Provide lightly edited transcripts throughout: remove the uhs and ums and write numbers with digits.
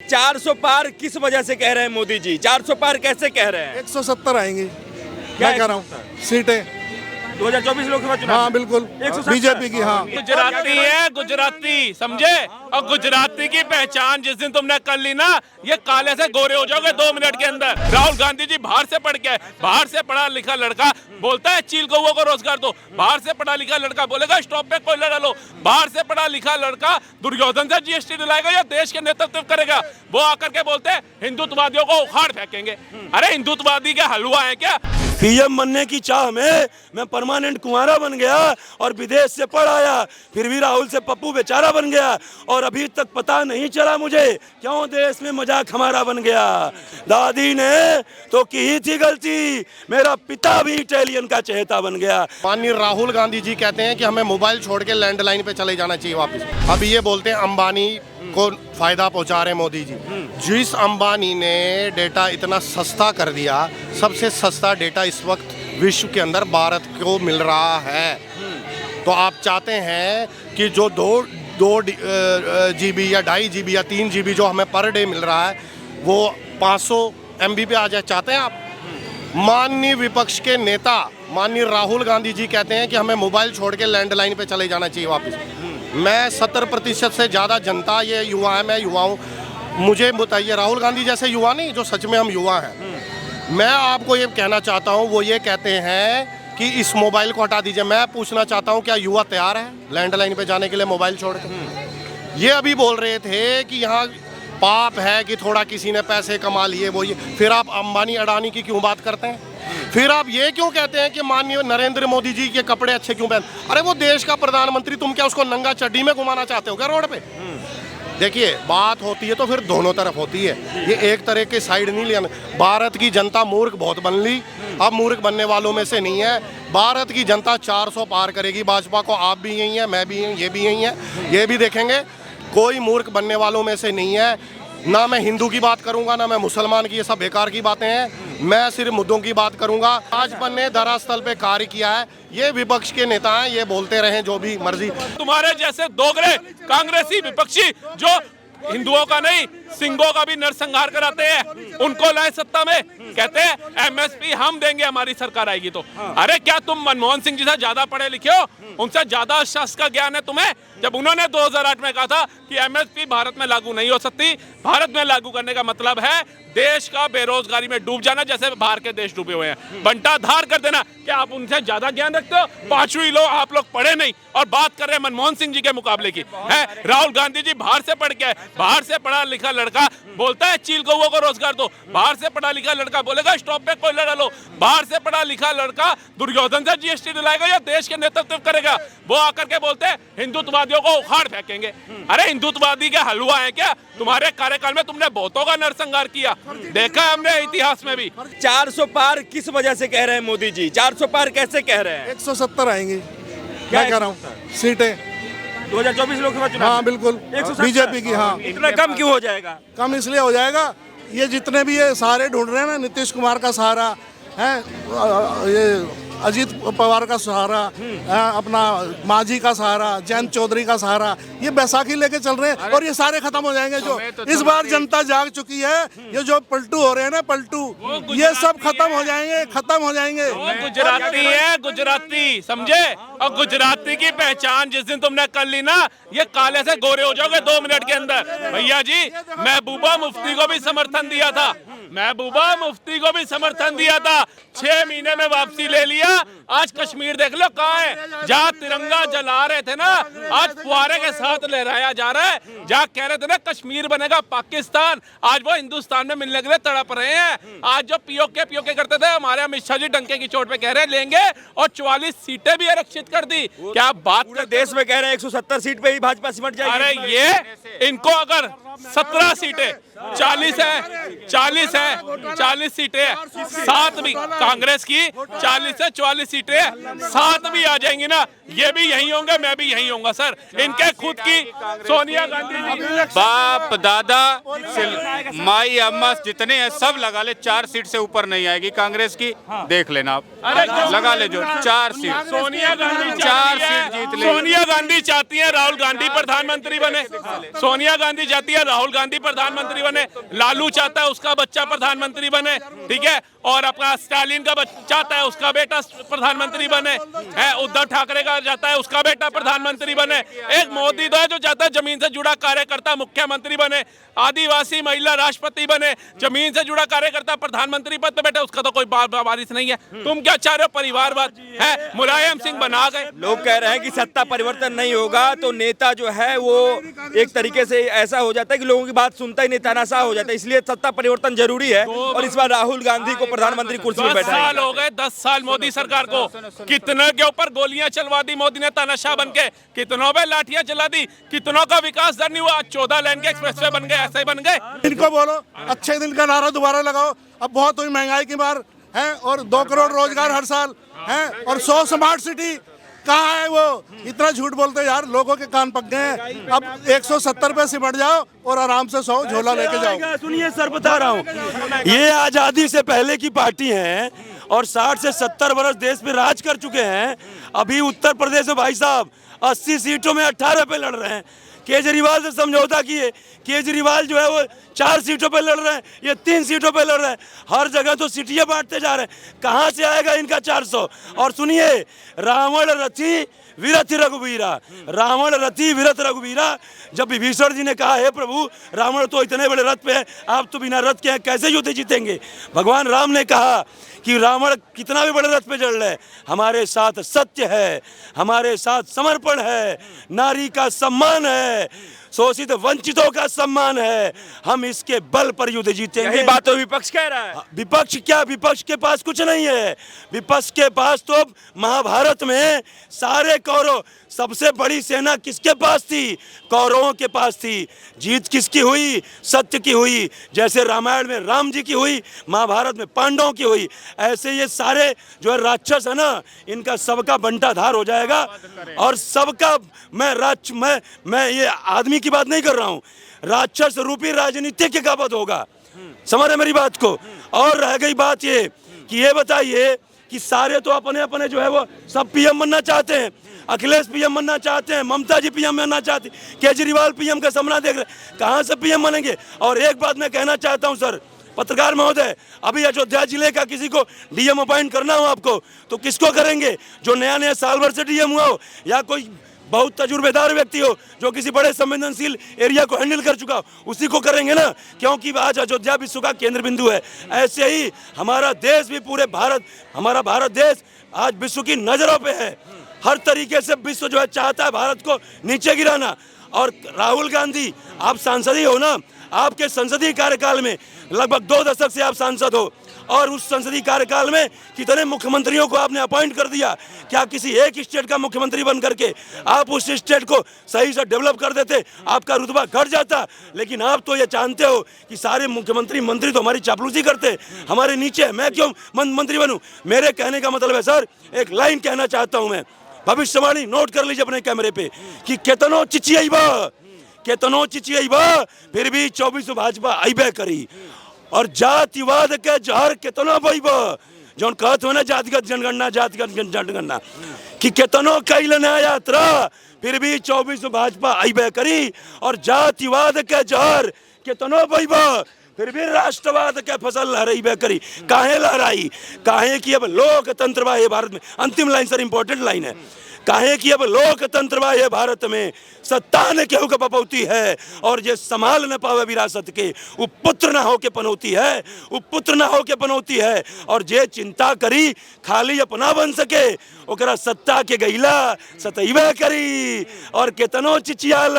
400 पार किस वजह से कह रहे हैं मोदी जी? 400 पार कैसे कह रहे हैं? 170 आएंगे। क्या मैं कह रहा हूँ सीटें। 2024 लोकसभा चुनाव हाँ में? बिल्कुल 170 बीजेपी की। हाँ गुजराती है, गुजराती समझे। और गुजराती की पहचान जिस दिन तुमने कर ली ना, ये काले से गोरे हो जाओगे 2 मिनट के अंदर। राहुल गांधी जी बाहर से पढ़ के आए, बाहर से पढ़ा लिखा लड़का बोलता है चील कौओं को रोजगार दो। बाहर से पढ़ा लिखा लड़का बोलेगा स्टॉप पे कोयला डालो। बाहर से पढ़ा लिखा लड़का दुर्योधन से जीएसटी दिलाएगा या देश के नेतृत्व करेगा। वो आकर के बोलते हैं हिंदुत्ववादियों को उखाड़ फेंकेंगे। अरे हिंदुत्ववादी क्या हलवा है क्या? पीएम बनने की चाह में मैं परमानेंट कुंवारा बन गया और विदेश से पढ़ आया, फिर भी राहुल से पप्पू बेचारा बन गया और अभी तक पता नहीं चला मुझे क्यों देश में मजाक हमारा बन गया। दादी ने तो की ही थी गलती, मेरा पिता भी इटालियन का चहेता बन गया। माननीय राहुल गांधी जी कहते हैं कि हमें मोबाइल छोड़ के लैंडलाइन पे चले जाना चाहिए वापस। अब ये बोलते हैं अंबानी को फायदा पहुंचा रहे मोदी जी। जिस अंबानी ने डेटा इतना सस्ता कर दिया, सबसे सस्ता डेटा इस वक्त विश्व के अंदर भारत को मिल रहा है, तो आप चाहते हैं कि जो दो GB या 2.5 GB या 3 GB जो हमें पर डे मिल रहा है वो 500 MB पे आ जाए, चाहते हैं आप? माननीय विपक्ष के नेता माननीय राहुल गांधी जी कहते हैं कि हमें मोबाइल छोड़ के लैंडलाइन पे चले जाना चाहिए वापस। मैं 70% से ज़्यादा जनता, ये युवा है, मैं युवा हूँ, मुझे बताइए राहुल गांधी जैसे युवा नहीं, जो सच में हम युवा हैं। मैं आपको ये कहना चाहता हूँ, वो ये कहते हैं कि इस मोबाइल को हटा दीजिए। मैं पूछना चाहता हूँ क्या युवा तैयार है लैंडलाइन पे जाने के लिए मोबाइल छोड़ के? ये अभी बोल रहे थे कि यहाँ पाप है कि थोड़ा किसी ने पैसे कमा लिए, वो ये। फिर आप अंबानी अडानी की क्यों बात करते हैं? फिर आप ये क्यों कहते हैं कि माननीय नरेंद्र मोदी जी के कपड़े अच्छे क्यों पहन? अरे वो देश का प्रधानमंत्री, तुम क्या उसको नंगा चड्डी में घुमाना चाहते हो क्या रोड पे? देखिए बात होती है तो फिर दोनों तरफ होती है, ये एक तरह के साइड नहीं लेना। भारत की जनता मूर्ख बहुत बन ली, अब मूर्ख बनने वालों में से नहीं है। भारत की जनता 400 पार करेगी भाजपा को। आप भी यही हैं, मैं भी यही, ये भी यही है, ये भी देखेंगे। कोई मूर्ख बनने वालों में से नहीं है। ना मैं हिंदू की बात करूंगा, ना मैं मुसलमान की, ये सब बेकार की बातें हैं। मैं सिर्फ मुद्दों की बात करूंगा। भाजपा ने धरातल पे कार्य किया है, ये विपक्ष के नेता हैं, ये बोलते रहें जो भी मर्जी। तुम्हारे जैसे दोगले कांग्रेसी विपक्षी जो हिंदुओं का नहीं सिंगों का भी नरसंहार कराते हैं, उनको लाए सत्ता में, कहते हैं MSP हम देंगे हमारी सरकार आएगी तो। अरे क्या तुम मनमोहन सिंह जी से ज्यादा पढ़े लिखे हो? उनसे ज्यादा शास्त्र का ज्ञान है तुम्हें? जब उन्होंने 2008 में कहा था कि MSP भारत में लागू नहीं हो सकती, भारत में लागू करने का मतलब है देश का बेरोजगारी में डूब जाना, जैसे बाहर के देश डूबे हुए हैं, बंटाधार कर देना। क्या आप उनसे ज्यादा ज्ञान रखते हो? 5वीं लो आप लोग पढ़े नहीं और बात कर रहे हैं मनमोहन सिंह जी के मुकाबले की है। राहुल गांधी जी बाहर से पढ़ के आए, बाहर से पढ़ा लिखा लड़का बोलता है चील कौओं को रोजगार दो। बाहर से पढ़ा लिखा लड़का बोलेगा स्टॉप पे कोयला डालो। बाहर से पढ़ा लिखा लड़का दुर्योधन से जीएसटी दिलाएगा या देश के नेतृत्व करेगा। वो आकर के बोलते हैं हिंदुत्ववादियों को उखाड़ फेंकेंगे। अरे हिंदुत्ववादी क्या हलवा है क्या? तुम्हारे कार्यकाल में तुमने बहुतों का नरसंहार किया, देखा है हमने इतिहास में भी। 400 पार किस वजह से कह रहे हैं मोदी जी? 400 पार कैसे कह रहे हैं? 170 आएंगे। मैं कह रहा हूँ सीटें। 2024 लोकसभा चुनाव हाँ में? बिल्कुल 170 बीजेपी की। हाँ इतना कम क्यों हो जाएगा? कम इसलिए हो जाएगा, ये जितने भी ये सहारे ढूंढ रहे हैं ना, नीतीश कुमार का सहारा है, ये अजीत पवार का सहारा, अपना मांझी का सहारा, जयंत चौधरी का सहारा, ये बैसाखी लेके चल रहे हैं और ये सारे खत्म हो जाएंगे। जो इस बार जनता जाग चुकी है, ये जो पलटू हो रहे हैं ना, पलटू, ये सब खत्म हो जाएंगे, खत्म हो जाएंगे। वो गुजराती है, गुजराती समझे। और गुजराती की पहचान जिस दिन तुमने कर ली ना, ये काले से गोरे हो जाओगे 2 मिनट के अंदर। भैया जी महबूबा मुफ्ती को भी समर्थन दिया था, महबूबा मुफ्ती को भी समर्थन दिया था, 6 महीने में वापसी ले लिया। आज कश्मीर देख लो कहाँ है, जहाँ तिरंगा जला रहे थे ना, आज फुहारे के साथ लहराया जा रहा है। जहाँ कह रहे थे ना कश्मीर बनेगा पाकिस्तान, आज वो हिंदुस्तान में मिलने के लिए तड़प रहे हैं। आज जो पीओके करते थे, हमारे अमित शाह जी डंके की चोट पे कह रहे हैं लेंगे, और 44 सीटें भी आरक्षित कर दी। क्या बात पूरे देश में कह रहे हैं 170 सीट पे ही भाजपा सिमट जाएगी। अरे ये इनको अगर 17 सीटें 40 है 40 सीटें 7 भी कांग्रेस की, 40 से 44 सीटें हैं, 7 भी आ जाएंगी ना, ये भी यहीं होंगे, मैं भी यहीं होऊंगा सर। इनके खुद की सोनिया गांधी जी, बाप दादा माई अम्मा जितने हैं सब लगा ले, 4 सीट से ऊपर नहीं आएगी कांग्रेस की। देख लेना आप, लगा ले जो 4 सीट। सोनिया गांधी 4 सीट जीत ले। सोनिया गांधी चाहती है राहुल गांधी प्रधानमंत्री बने, सोनिया गांधी चाहती है राहुल गांधी प्रधानमंत्री बने, लालू चाहता है उसका बच्चा प्रधानमंत्री बने, ठीक है, और अपना स्टालिन का चाहता है उसका बेटा प्रधानमंत्री बने, है उद्धव ठाकरे का चाहता है उसका बेटा प्रधानमंत्री बने, एक मोदी तो है जो चाहता है जमीन से जुड़ा कार्यकर्ता मुख्यमंत्री बने, आदिवासी महिला राष्ट्रपति बने, जमीन से जुड़ा कार्यकर्ता प्रधानमंत्री पद पे बैठे, उसका तो कोई वारिस नहीं है। तुम क्या चाह रहे हो, परिवारवाद है? मुलायम सिंह बना गए। लोग कह रहे हैं कि सत्ता परिवर्तन नहीं होगा तो नेता जो है वो एक तरीके से ऐसा हो जाता है कि लोगों की बात सुनता ही नहीं, तानाशाह हो जाता है, इसलिए सत्ता परिवर्तन जरूरी है। और इस बार राहुल गांधी को प्रधानमंत्री कुर्सी में 10 बैठा साल हो गए, 10 साल मोदी सरकार को, कितने के ऊपर गोलियां चलवा दी मोदी ने तानाशाह बन के, कितनों पे लाठियां चला दी, कितनों का विकास दर नहीं हुआ, 14 लेन के एक्सप्रेसवे बन गए, ऐसे ही बन गए। इनको बोलो अच्छे दिन का नारा दोबारा लगाओ। अब बहुत हुई महंगाई की मार है, और 2 करोड़ रोजगार हर साल है, और 100 स्मार्ट सिटी कहाँ है? वो इतना झूठ बोलते यार, लोगों के कान पक गए हैं। अब 170 पे सिमट जाओ और आराम से 100 झोला लेके जाओ। सुनिए सर, बता रहा हूँ, ये आजादी से पहले की पार्टी है और 60 से 70 वर्ष देश में राज कर चुके हैं। अभी उत्तर प्रदेश में भाई साहब 80 सीटों में 18 पे लड़ रहे हैं। केजरीवाल से समझौता किए, केजरीवाल जो है वो 4 सीटों पे लड़ रहे हैं, ये 3 सीटों पे लड़ रहे हैं। हर जगह तो सीटियां बांटते जा रहे हैं, कहाँ से आएगा इनका 400? और सुनिए, रावण रथी विरथ रघुवीरा, रावण रथी विरथ रघुवीरा। जब विभीषण जी ने कहा हे प्रभु, रावण तो इतने बड़े रथ पे है, आप तो बिना रथ के कैसे युद्ध जीतेंगे? भगवान राम ने कहा कि रावण कितना भी बड़े रथ पे चढ़ रहे, हमारे साथ सत्य है, हमारे साथ समर्पण है, नारी का सम्मान है, शोषित वंचितों का सम्मान है, हम इसके बल पर युद्ध जीतेंगे। यही बात तो विपक्ष कह रहा है। विपक्ष क्या? विपक्ष के पास कुछ नहीं है। विपक्ष के पास तो महाभारत में सारे कौरव, सबसे बड़ी सेना किसके पास थी? कौरवों के पास थी। जीत किसकी हुई? सत्य की हुई। जैसे रामायण में राम जी की हुई, महाभारत में पांडवों की हुई। ऐसे ये सारे जो है राक्षस है ना, इनका सबका बंटाधार हो जाएगा। और सबका मैं ये आदमी की बात नहीं कर रहा हूँ, राक्षस रूपी राजनीतिज्ञ का पद होगा। समझ रहे मेरी बात को? और रह गई बात ये कि ये बताइए कि सारे तो अपने अपने जो है वो सब पीएम बनना चाहते हैं। अखिलेश पीएम बनना चाहते हैं, ममता जी पीएम बनना चाहती, केजरीवाल पीएम का सपना देख रहे, कहाँ से पीएम बनेंगे? और एक बात मैं कहना चाहता हूँ सर, पत्रकार महोदय, अभी अयोध्या जिले का किसी को डीएम अपॉइंट करना हो आपको तो किसको करेंगे? जो नया साल भर से डीएम हुआ हो, या कोई बहुत तजुर्बेदार व्यक्ति हो जो किसी बड़े संवेदनशील एरिया को हैंडल कर चुका हो, उसी को करेंगे ना, क्योंकि आज अयोध्या विश्व का केंद्र बिंदु है। ऐसे ही हमारा देश भी, पूरे भारत, हमारा भारत देश आज विश्व की नजरों पे है। हर तरीके से विश्व जो है चाहता है भारत को नीचे गिराना। और राहुल गांधी, आप सांसद ही हो ना, आपके संसदीय कार्यकाल में लगभग 2 दशक से आप सांसद हो, और उस संसदीय कार्यकाल में कितने मुख्यमंत्रियों को आपने अपॉइंट कर दिया? क्या किसी एक स्टेट का मुख्यमंत्री बन करके आप उस स्टेट को सही से डेवलप कर देते, आपका रुतबा घट जाता? लेकिन आप तो ये जानते हो कि सारे मुख्यमंत्री मंत्री तो हमारी चापलूसी करते, हमारे नीचे। मैं क्यों मंत्री बनूं? मेरे कहने का मतलब है सर, एक लाइन कहना चाहता हूं मैं, भविष्यवाणी नोट कर लीजिए अपने कैमरे पे, कि केतनो चिचियबा फिर भी 24 भाजपा अइबे करी, और जातिवाद के जहर केतनो बइबा, जौन कहत हो ना जातिगत जनगणना, जातिगत जनगणना, कि केतनो कैल न्याय यात्रा फिर भी 24 भाजपा अइबे करी, और जातिवाद के जहर केतनो बइबा फिर भी राष्ट्रवाद के फसल लहराइबे करी। काहे लहराई? काहे कि अब लोकतंत्र बा ये भारत में। अंतिम लाइन सर, इंपॉर्टेंट लाइन है। काहे कि अब लोकतंत्र बा ये भारत में, सत्ता ने केहू के पपौती है, और जे संभाल न पावे विरासत के, वो पुत्र ना हो के पनौती है, वो पुत्र ना हो के पनौती है। और जे चिंता करी खाली अपना बन सके, ओकरा सत्ता के गईला सतइबे करी, और केतनो चिचियाल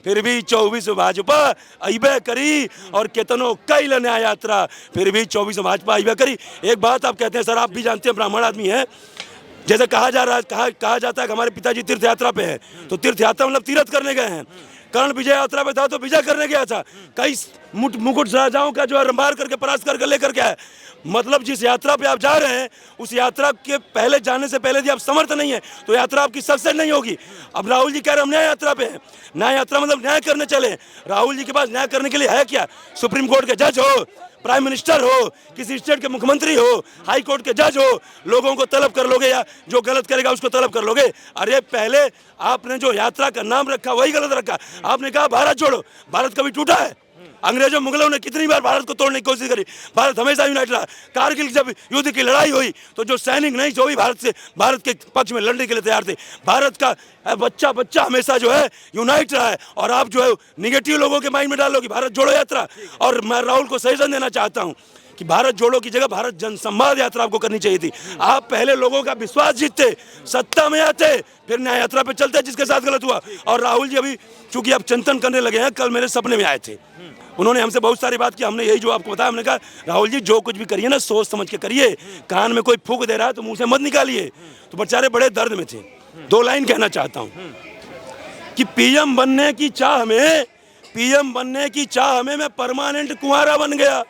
फिर भी 24 भाजपा अइबे करी, और केतनो कैल न्याय यात्रा फिर भी 24 भाजपा अइबे करी। एक बात आप कहते हैं सर, आप भी जानते हैं, ब्राह्मण आदमी है, जैसे कहा जाता है कि हमारे पिताजी तीर्थ यात्रा पे हैं, तो तीर्थ यात्रा मतलब तीर्थ करने गए हैं। कर्ण विजय यात्रा पे था तो विजय करने गया था, कई मुकुट राजाओं का जो है रंभार करके परास्त करके लेकर के आए। मतलब जिस यात्रा पे आप जा रहे हैं उस यात्रा के पहले जाने से पहले यदि आप समर्थ नहीं है तो यात्रा आपकी सक्सेस नहीं होगी। अब राहुल जी कह रहे हम न्याय यात्रा पे हैं, न्याय यात्रा मतलब न्याय करने चले। राहुल जी के पास न्याय करने के लिए है क्या? सुप्रीम कोर्ट के जज हो, प्राइम मिनिस्टर हो, किसी स्टेट के मुख्यमंत्री हो, हाई कोर्ट के जज हो, लोगों को तलब कर लोगे या जो गलत करेगा उसको तलब कर लोगे? अरे पहले आपने जो यात्रा का नाम रखा वही गलत रखा। आपने कहा भारत छोड़ो, भारत कभी टूटा है? अंग्रेजों मुगलों ने कितनी बार भारत को तोड़ने की कोशिश करी, भारत हमेशा यूनाइटेड रहा। कारगिल जब युद्ध की लड़ाई हुई तो जो सैनिक नहीं जो भी भारत के पक्ष में लड़ने के लिए तैयार थे। भारत का बच्चा हमेशा जो है यूनाइट रहा है। और आप जो है निगेटिव लोगों के माइंड में डालो कि भारत जोड़ो यात्रा। और मैं राहुल को सजेशन देना चाहता हूँ कि भारत जोड़ो की जगह भारत जनसंवाद यात्रा आपको करनी चाहिए थी। आप पहले लोगों का विश्वास जीतते, सत्ता में आते, फिर न्याय यात्रा पे चलते जिसके साथ गलत हुआ। और राहुल जी अभी चूंकि आप चिंतन करने लगे हैं, कल मेरे सपने में आए थे, उन्होंने हमसे बहुत सारी बात की। हमने यही जो आपको बताया, हमने कहा राहुल जी जो कुछ भी करिए ना सोच समझ के करिए, कान में कोई फूंक दे रहा है तो मुंह से मत निकालिए। तो बेचारे बड़े दर्द में थे। 2 लाइन कहना चाहता हूँ कि पीएम बनने की चाह में मैं परमानेंट कुंवारा बन गया।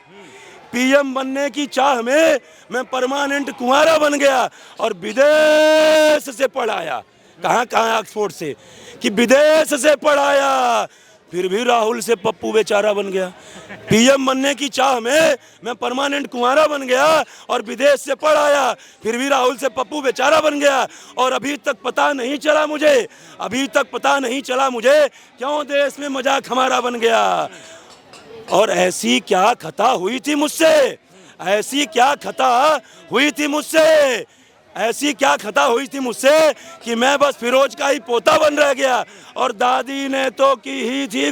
पीएम बनने की चाह में मैं परमानेंट कुंवारा बन गया और विदेश से पढ़ आया। कहाँ ऑक्सफोर्ड से कि विदेश से पढ़ आया, फिर भी राहुल से पप्पू बेचारा बन गया। पीएम बनने की चाह में मैं परमानेंट कुंवारा बन गया और विदेश से पढ़ आया, फिर भी राहुल से पप्पू बेचारा बन गया। और अभी तक पता नहीं चला मुझे क्यों देश में मजाक हमारा बन गया। और ऐसी क्या खता हुई थी मुझसे कि मैं बस फिरोज का ही पोता बन रह गया। और दादी ने तो की ही थी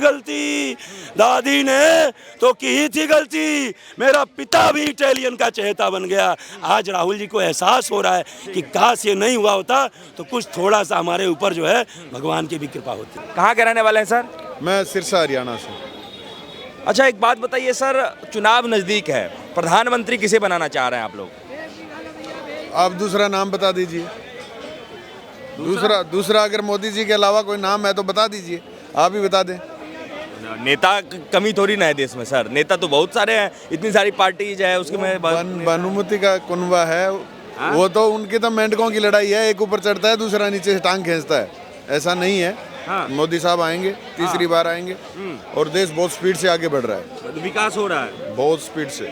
गलती, मेरा पिता भी इटालियन का चहेता बन गया। आज राहुल जी को एहसास हो रहा है कि काश ये नहीं हुआ होता तो कुछ थोड़ा सा हमारे ऊपर जो है भगवान की भी कृपा होती। कहाँ के रहने वाले हैं सर? मैं सिरसा हरियाणा से। अच्छा एक बात बताइए सर, चुनाव नजदीक है, प्रधानमंत्री किसे बनाना चाह रहे हैं आप लोग? आप दूसरा नाम बता दीजिए। दूसरा अगर मोदी जी के अलावा कोई नाम है तो बता दीजिए, आप ही बता दें। नेता कमी थोड़ी ना है देश में सर, नेता तो बहुत सारे हैं, इतनी सारी पार्टीज है उसके में भानुमति का कुनबा है। वो तो उनकी तो मेंढकों की लड़ाई है, एक ऊपर चढ़ता है दूसरा नीचे से टांग खींचता है। ऐसा नहीं है। मोदी साहब आएंगे, तीसरी बार आएंगे और देश बहुत स्पीड से आगे बढ़ रहा है, विकास हो रहा है बहुत स्पीड से।